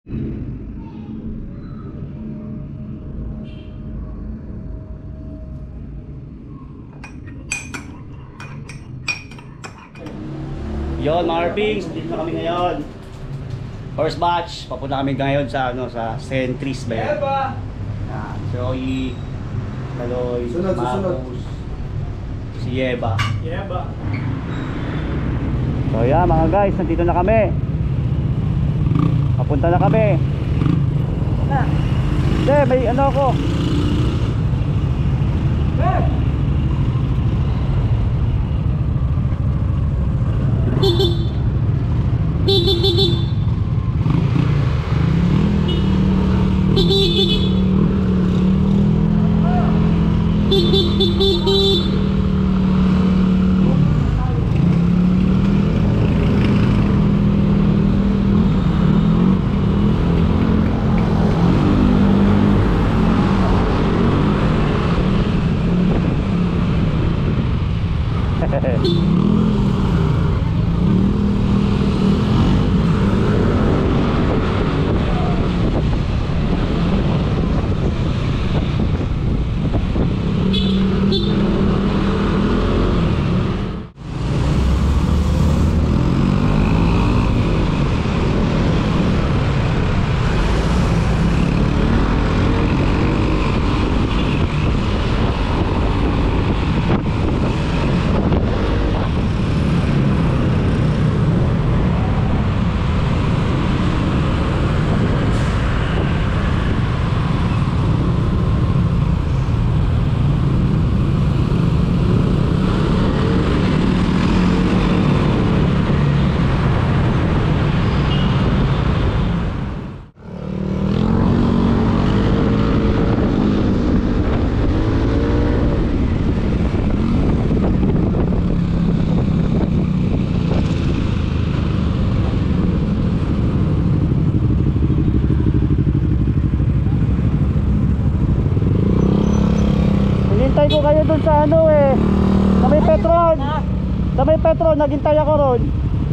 Yon mga Arpings, dito na kami ngayon. First batch, papunta kami ngayon sa sa Centris ba yan? Si Oyi, Kaloy, Marcos, si Yeba. So yan mga guys, nandito na kami. Papunta na kami. Hindi, may ano ako. Hintay ko kayo dun sa ano sa may Petron. Sa may Petron, naghintay ako ron.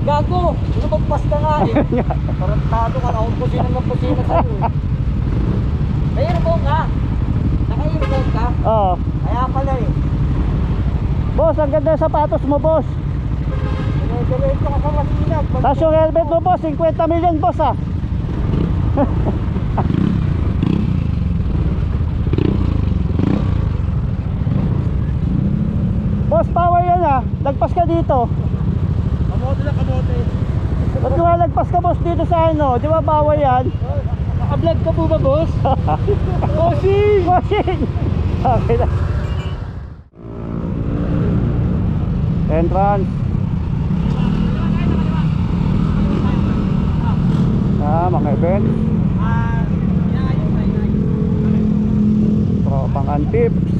Gago! Lumagpas ka nga Tarantado ka, nakumpusina ng pusina sa'yo Naka-earbone ka? Naka-earbone ka? Oo. Kaya pala Boss, ang ganda ng sapatos mo, boss. Diretso ka sa masinag. Tapos yung helmet mo, boss, 50 million, boss ah. Boss, power yan ah. Lagpas ka dito. Kamote lang, kamote. Ba't nga lagpas ka, boss, dito sa ano? Di ba power yan? Naka-vlog ka po ba, boss? Bossing! Bossing! Okay na. Entrance. Mga event. Tropang Antips.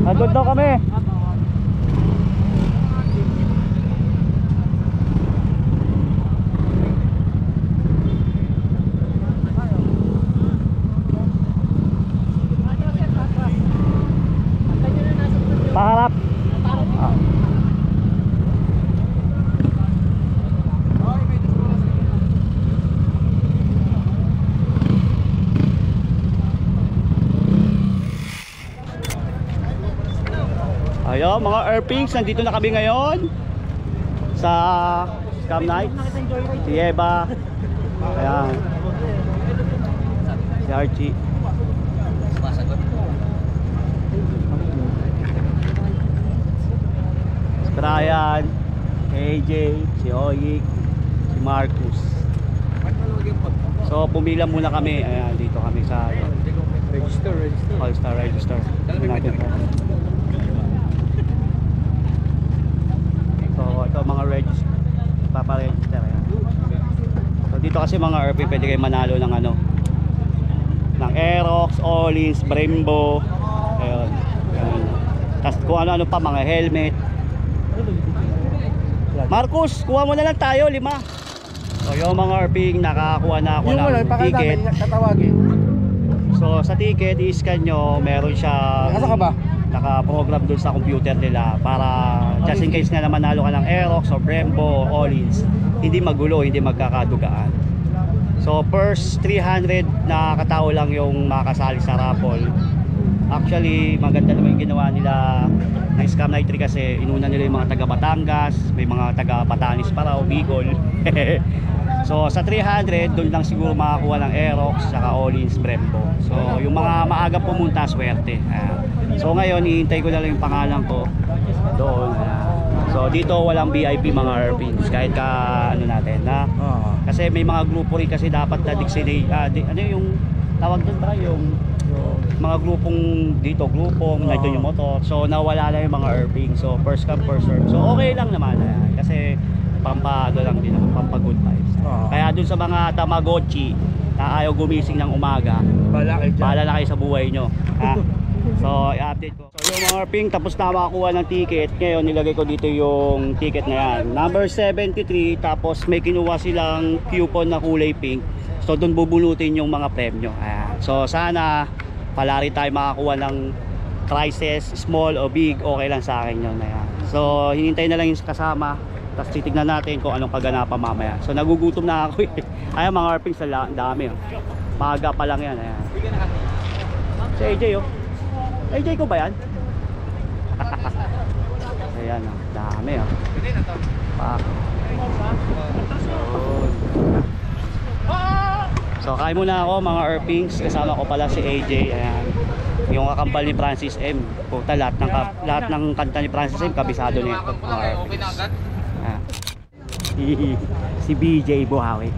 Nandun daw kami. Paharap. Ayun mga Airpings, nandito na kami ngayon sa Scam Night. Si Eva, ayan, si Archie, si Brian, AJ, si Oyik, si Marcus. So pumila muna kami. Ayan, dito kami sa register. So ito mga register, paparegister. So dito kasi mga RP pwede kayo manalo ng ano, ng Aerox, Ollins, Brembo. Ayun. Tapos kung ano-ano pa, mga helmet. Marcus, kuha mo na lang tayo, 5. So yung mga RPing, nakakuha na ako ng ticket. So sa ticket, i-scan nyo, meron siya naka-program dun sa computer nila para just in case na naman nalo ka ng Aerox or Brembo o Ollins, hindi magulo, hindi magkakadugaan. So first 300 na katao lang yung makasali sa raffle. Actually maganda naman yung ginawa nila ng Scam Night 3 kasi inuna nila yung mga taga Batangas, may mga taga Batanes pa raw, Bicol. So sa 300 doon lang siguro makakuha ng Aerox saka Ollins, Brembo. So yung mga maaga pumunta, swerte. So ngayon ihintay ko na lang yung pangalan ko doon. So dito walang VIP mga RPs kahit ka ano natin na. Kasi may mga grupo rin kasi dapat na designate ano yung tawag doon ba yung mga grupong dito, nandiyan yung motor. So nawala na yung mga RPing. So first come first serve. So okay lang naman kasi pampado lang din, pampagod vibes. Kaya dun sa mga Tamagotchi na ayaw gumising ng umaga, bahala na kayo sa buhay nyo. So i-update ko. So yung mga RPing tapos na makakuha ng ticket. Ngayon nilagay ko dito yung ticket na yan, number 73. Tapos may kinuha silang coupon na kulay pink. So dun bubunutin yung mga premyo. So sana palari tayo makakuha ng prizes, small o big, okay lang sa akin yun. So hinintay na lang yung kasama, tapos titignan natin kung anong kaganapan mamaya. So nagugutom na ako eh. Ayan mga RPing, sa dami maaga pa lang yan. Si AJ AJ ko ba yan? Ayan dami So kain muna ako mga RPings, kasama ko pala si AJ. Ayan, yung kakambal ni Francis M. Puta, lahat ng kanta ni Francis M kabisado niya mga RPings. Si BJ Buhawi.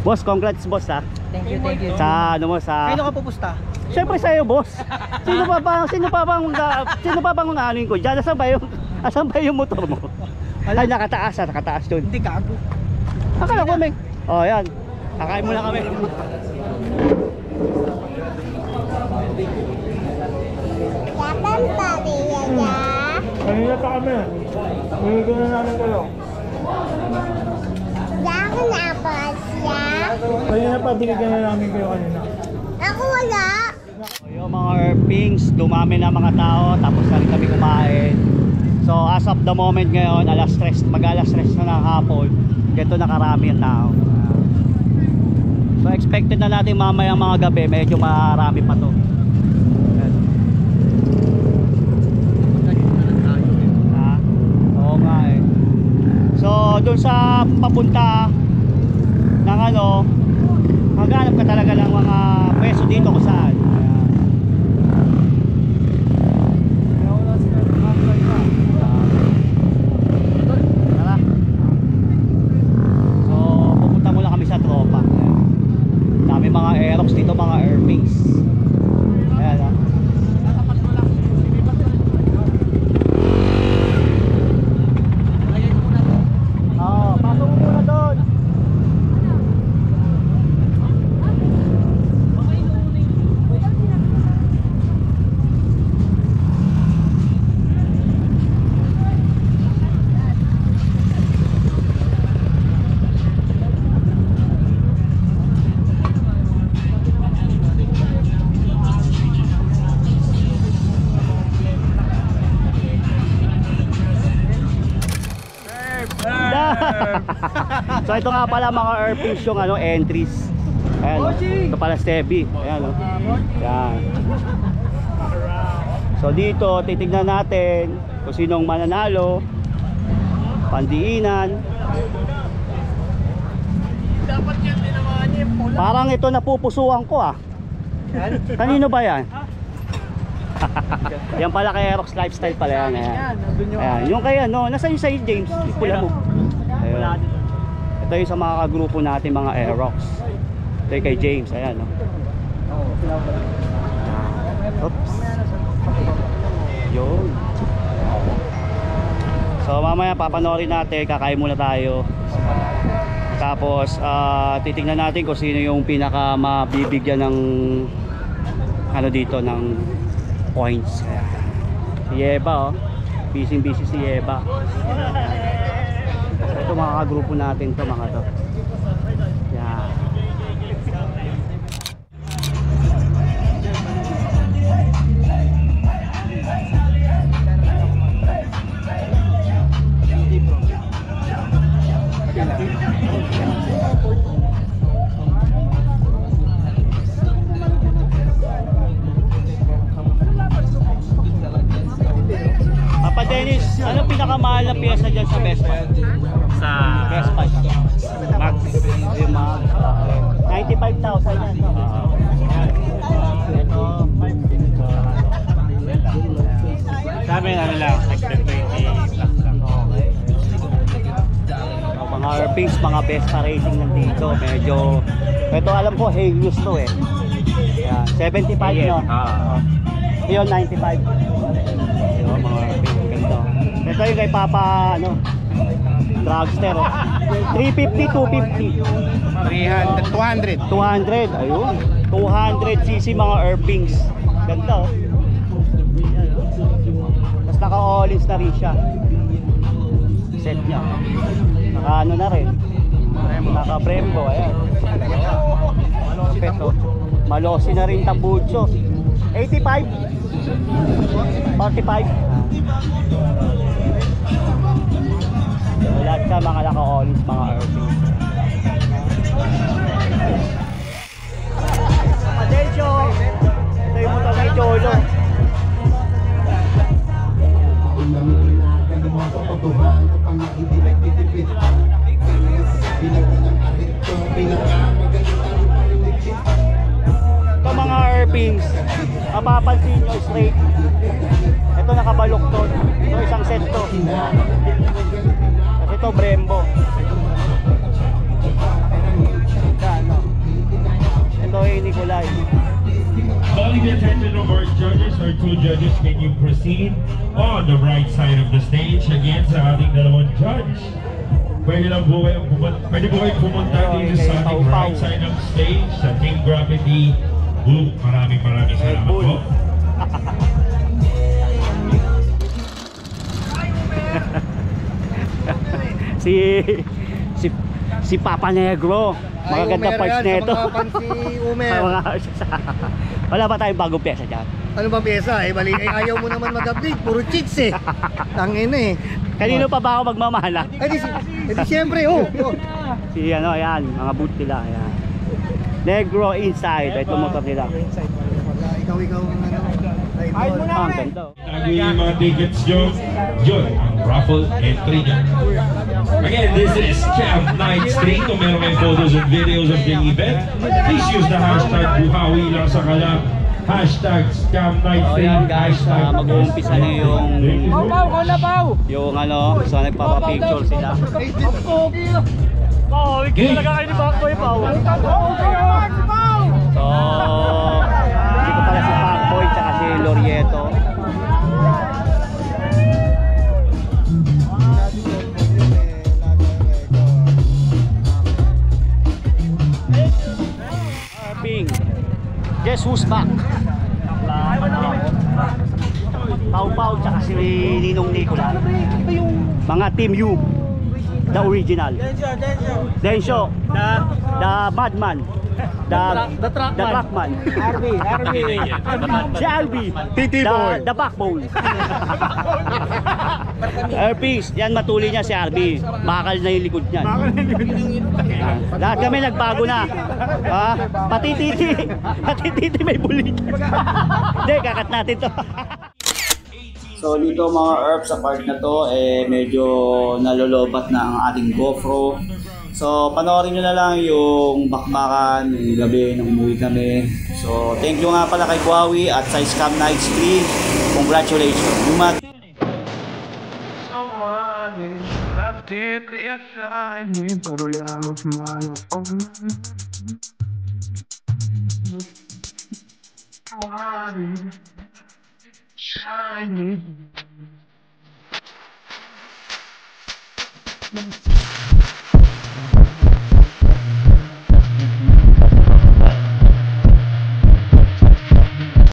Boss, congrats boss ha. Thank you. Sa ano mo sa Kailan ka pupusta? Siyempre sa iyo boss. Sino pa bang unahanin ko? Diyan asan ba yung motor mo? Ay nakataas doon. Hindi gago. Akala ko may. Oh, yan. Kakain muna kami. Yapan pa rin Kanina pa kami. Niligo na namin kayo. Dako na pa siya. Kanina pa binigyan na namin kayo kanina. Ako wala. So, yung mga RPings, dumami na mga tao, tapos na rin kami kumain. So as of the moment ngayon, mag-alas 3 na ng hapon, ganito nakarami ang tao. So expected na natin mamaya mga gabi, medyo marami pa to. Oo nga eh. So doon sa papunta ng ano, maghanap ka talaga ng mga pwesto dito kung saan. So pupunta muna kami sa tropa. Dami mga Aerox dito, mga Airpings. Ayan ha. Pasok mo muna doon. So ito nga pala mga Airfish yung ano, entries. Ayan, ito pala Stevie. Ayan, Ayan. So dito titignan natin kung sinong mananalo. Pandiinan. Dapat yan din naman yung pula. Parang ito napupusuan ko ah. Kanino ba yan? Yan pala kay Aerox Lifestyle pala yan. Ayan. Ayan. Yung kaya no, nasa yung side James, yung pula mo. Ayan. Ito yung sa mga kagrupo natin mga Aerox. Ito yung kay James, ayan no. Oops. Yun. So mamaya papanoorin natin, kakain muna tayo. Tapos titingnan natin kung sino yung pinaka mabibigyan ng ano dito ng points. Si Yeba, oh. Busy si Yeba. Ito mga kagrupo natin to, mga to. Yan. Papa Dennis, ano pinakamahal na pyesa dyan sa Vespa? Sa Vespa. Max. Yung mga 95,000 yan. Ito. Sa amin ano lang, like 20 plus lang. Okay. Mga Airpings, mga Vespa racing nandito. Medyo, ito alam ko, Helios to eh. Yan, 75 no? Yun, 95. Yung mga Airpings, ganito. Ito yung kay Papa, ano, Dragster. 350, 250. 200. 200, ayun. 200cc mga Airpings. Ganda oh. Tapos naka-all-ins na rin siya. Set niya. Naka ano na rin. Naka Brembo, ayan. Malospeto. Malosi na rin tambucho. 85. 45. Lahat ka mga naka-all-ins, mga Airpings. Atensyo! Ito yung motor ng Cholo. Ito mga Airpings, mapapansin nyo straight. Ito nakabaluktot. Ito isang set to. Ito Brembo. Ito ay Nicolay. Calling the attention of our judges, our two judges, can you proceed on the right side of the stage again sa ating dalawang judge? Pwede po kayo pumunta dito sa ating right side of stage sa Team Gravity Group. Maraming salamat po. si Papa Negro. Magaganda parts nito. Wala ba tayong bagong pyesa dyan? Ano ba pyesa? Bali, ayaw mo naman mag-update. Puro cheats eh. Tangin eh. Kanino pa ba ako magmamahal? Di siyempre, Si ano, ayan, mga boot nila, ayan. Negro Inside, ito motor nila. Ikaw ang ano. Ang ganda. Tago yung mga tickets nyo, yun ang raffle entry nyo. Again, this is Camp Night 3. Kung meron kayong photos and videos of the event, please use the hashtag Buhawi lang sa kalam. Hashtag Camp Night 3. Ayan guys, mag-uumpisa na yung ano, so nagpapapicture sila. Ikaw talaga kayo ni Pacboy, Pao. So, hindi ko pala si Pacboy tsaka si Lorieto. Ping. Guess who's back? Pau tsaka si Ninong Nicola. Mga Team U. The original. Densyo. The Madman. The Truckman. Si Albi. The Backbone. Airpiece. Yan matuli niya si Albi. Bakal na yung likod niyan. Lahat kami nagbago na. Pati Titi may bulig. Hindi, kakat natin to. So dito mga herbs sa part na to medyo nalolobat na ang ating GoPro. So panoorin nyo na lang yung bakbakan yung gabi nung umuwi kami. So thank you nga pala kay Buhawi at sa Scam Nights 3. Congratulations. Shining.